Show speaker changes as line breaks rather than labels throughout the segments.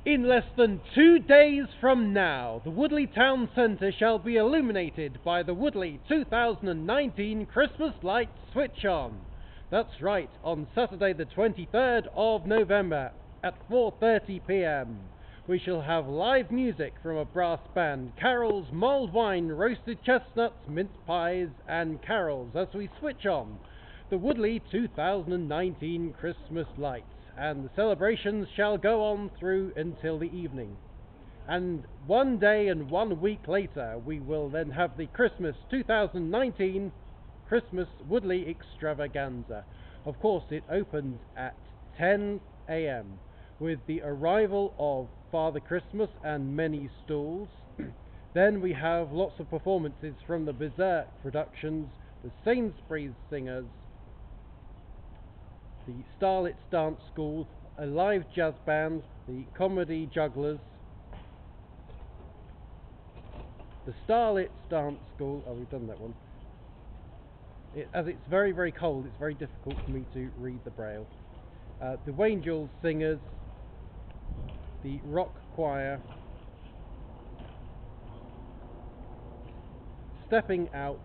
In less than 2 days from now, the Woodley Town Centre shall be illuminated by the Woodley 2019 Christmas Light Switch On. That's right, on Saturday the 23rd of November at 4:30 p.m. We shall have live music from a brass band, carols, mulled wine, roasted chestnuts, mince pies and carols as we switch on the Woodley 2019 Christmas lights, and the celebrations shall go on through until the evening. And 1 day and 1 week later we will then have the Christmas 2019 Christmas Woodley Extravaganza. Of course, it opens at 10 a.m. with the arrival of Father Christmas and many stalls. Then we have lots of performances from the Berserk Productions, the Sainsbury's Singers, the Starlets Dance School, a live jazz band, the Comedy Jugglers, the Starlets Dance School. Oh, we've done that one. As it's very, very cold, it's very difficult for me to read the braille. The Wangels Singers, the Rock Choir, Stepping Out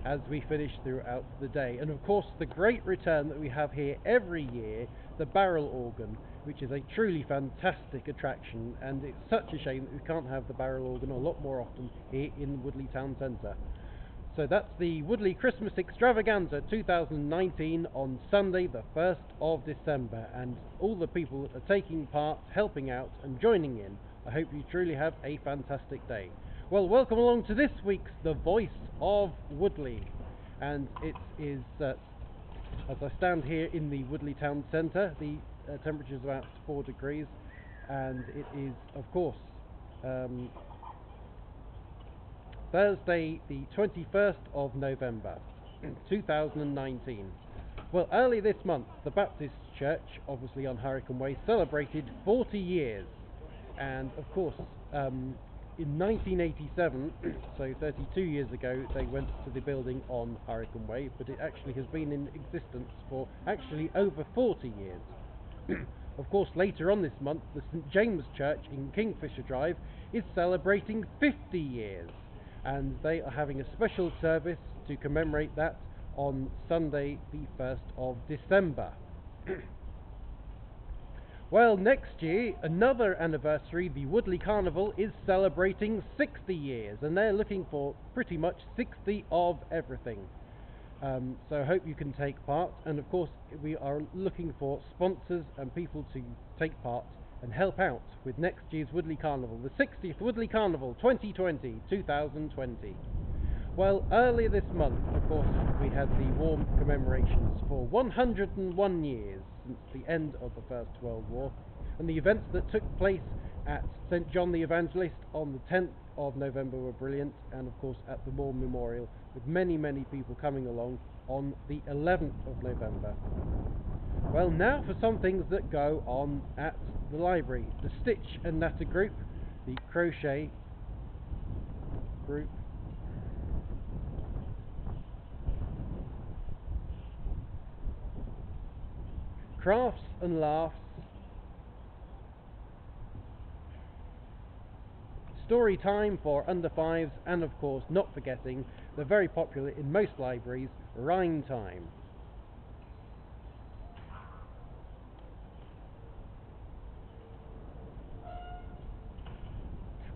as we finish throughout the day, and of course the great return that we have here every year, the barrel organ, which is a truly fantastic attraction, and it's such a shame that we can't have the barrel organ a lot more often here in Woodley Town Centre. So that's the Woodley Christmas Extravaganza 2019 on Sunday the 1st of December, and all the people that are taking part, helping out and joining in, I hope you truly have a fantastic day. Well, welcome along to this week's The Voice of Woodley, and it is, as I stand here in the Woodley Town Centre, the temperature is about 4 degrees, and it is, of course, Thursday the 21st of November 2019. Well, early this month the Baptist Church, obviously on Hurricane Way, celebrated 40 years, and of course in 1987, so 32 years ago, they went to the building on Hurricane Way, but it actually has been in existence for actually over 40 years. Of course, later on this month the St James Church in Kingfisher Drive is celebrating 50 years, and they are having a special service to commemorate that on Sunday the 1st of December. Well, next year, another anniversary, the Woodley Carnival is celebrating 60 years, and they're looking for pretty much 60 of everything. So I hope you can take part, and of course we are looking for sponsors and people to take part and help out with next year's Woodley Carnival, the 60th Woodley Carnival 2020. Well, earlier this month, of course, we had the warm commemorations for 101 years since the end of the First World War, and the events that took place at St John the Evangelist on the 10th of November were brilliant, and of course at the War Memorial, with many, many people coming along on the 11th of November. Well, now for some things that go on at the library. The Stitch and Natter group, the Crochet group, Crafts and Laughs, Story Time for under 5s, and of course, not forgetting the very popular in most libraries, Rhyme Time.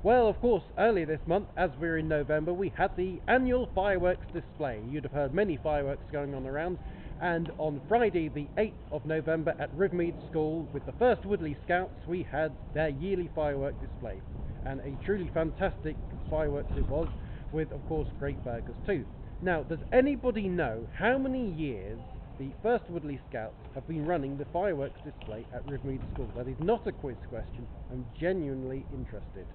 Well, of course, earlier this month, as we're in November, we had the annual fireworks display. You'd have heard many fireworks going on around, and on Friday the 8th of November at Rivermead School, with the first Woodley Scouts, we had their yearly firework display, and a truly fantastic fireworks it was, with of course great burgers too. Now, does anybody know how many years the first Woodley Scouts have been running the fireworks display at Rivermead School? That is not a quiz question, I'm genuinely interested.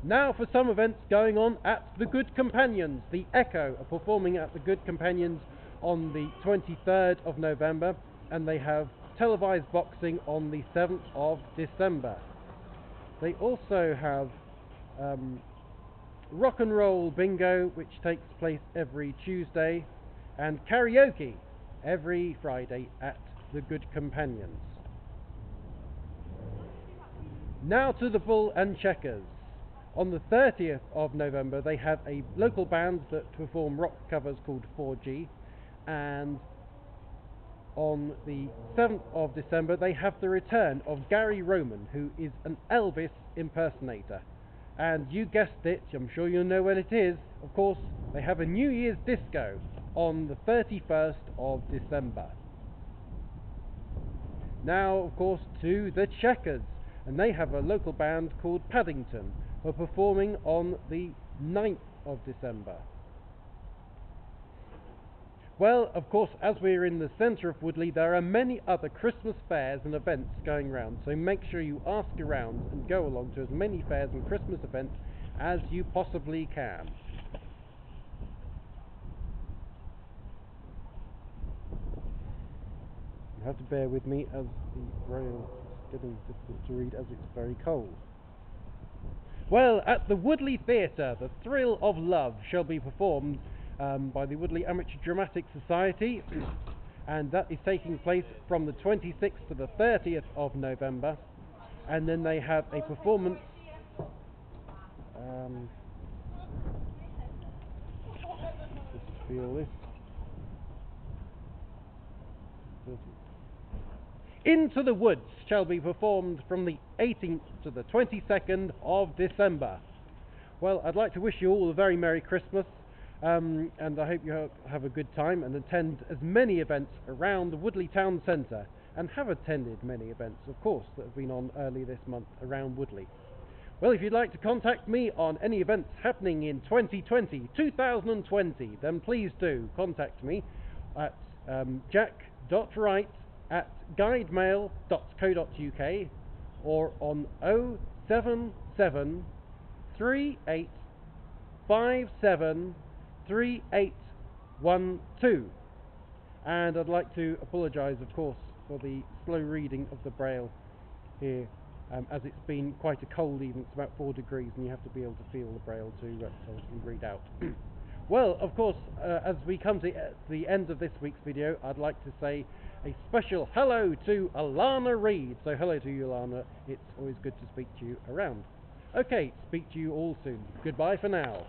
Now for some events going on at the Good Companions. The Echo are performing at the Good Companions on the 23rd of November, and they have televised boxing on the 7th of December. They also have rock and roll bingo, which takes place every Tuesday, and karaoke every Friday at the Good Companions. Now to the Bull and Checkers. On the 30th of November they have a local band that perform rock covers called 4G, and on the 7th of December they have the return of Gary Roman, who is an Elvis impersonator. And you guessed it, I'm sure you'll know when it is. Of course, they have a New Year's disco on the 31st of December. Now, of course, to the Checkers, and they have a local band called Paddington, who are performing on the 9th of December. Well, of course, as we're in the centre of Woodley, there are many other Christmas fairs and events going round, so make sure you ask around and go along to as many fairs and Christmas events as you possibly can. You have to bear with me as the braille is getting difficult to read as it's very cold. Well, at the Woodley Theatre, The Thrill of Love shall be performed by the Woodley Amateur Dramatic Society, and that is taking place from the 26th to the 30th of November. And then they have a performance just feel this. Into the Woods shall be performed from the 18th to the 22nd of December. Well, I'd like to wish you all a very Merry Christmas, and I hope you have a good time and attend as many events around the Woodley Town Centre, and have attended many events, of course, that have been on early this month around Woodley. Well, if you'd like to contact me on any events happening in 2020, then please do contact me at jack.wright@guidemail.co.uk or on 077 38 57 3812. And I'd like to apologise, of course, for the slow reading of the braille here, as it's been quite a cold evening. It's about 4 degrees and you have to be able to feel the braille so you can read out. Well, of course, as we come to the end of this week's video, I'd like to say a special hello to Alana Reed. So hello to you, Alana. It's always good to speak to you around. Okay, speak to you all soon. Goodbye for now.